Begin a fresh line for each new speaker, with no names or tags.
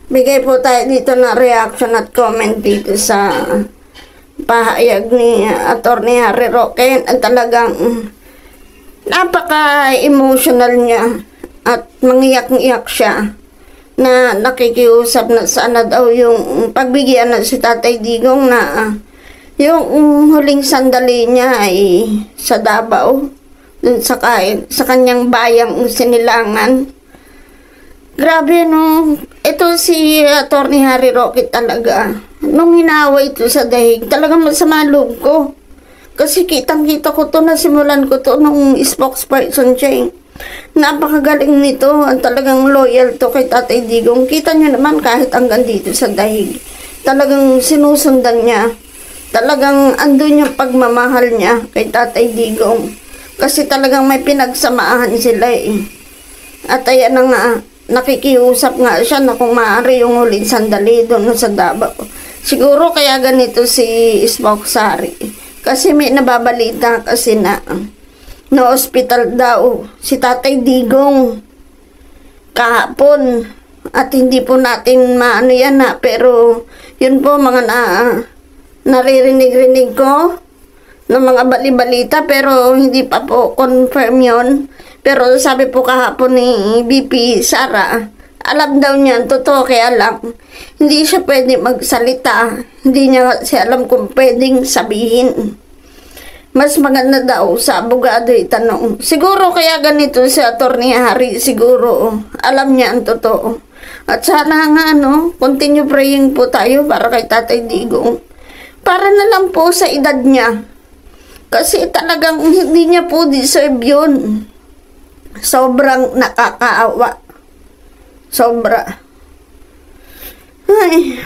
bigay po tayo dito ng reaction at comment dito sa pahayag ni Atty. Harry Roque. At talagang napaka-emotional niya at mangiyak-iyak siya na nakikiusap na sana daw yung pagbigyan na si Tatay Digong na yung huling sandali niya ay sa Davao, dun sa kanyang bayang Sinilangan. Grabe, no? Ito si Atty. Harry Roque talaga. Nung hinawa ito sa dahig, talagang masama loob ko. Kasi kitang-kita ko to, nasimulan ko to nung spokesperson siya eh. Napakagaling nito, ang talagang loyal to kay Tatay Digong. Kita niyo naman kahit hanggang dito sa dahig. Talagang sinusundan niya. Talagang andun yung pagmamahal niya kay Tatay Digong. Kasi talagang may pinagsamahan sila eh. At ayan na nga, nakikiusap nga siya na kung maaari yung huling sandali doon sa Davao. Siguro kaya ganito si Smoksari. Kasi may nababalita kasi na hospital daw si Tatay Digong kahapon. At hindi po natin maano yan na, pero yun po mga naririnig-rinig ko ng mga balibalita, pero hindi pa po confirm yun. Pero sabi po kahapon ni BP Sara, alam daw niya, totoo kaya lang, hindi siya pwede magsalita. Hindi niya kasi alam kung pwedeng sabihin. Mas maganda daw sa abogado itanong. Siguro kaya ganito si Atty. Harry, siguro alam niya ang totoo. At sana nga, continue praying po tayo para kay Tatay Digong. Para na lang po sa edad niya. Kasi talagang hindi niya po deserve yun. Sobrang nakakaawa. Sobra. Ay.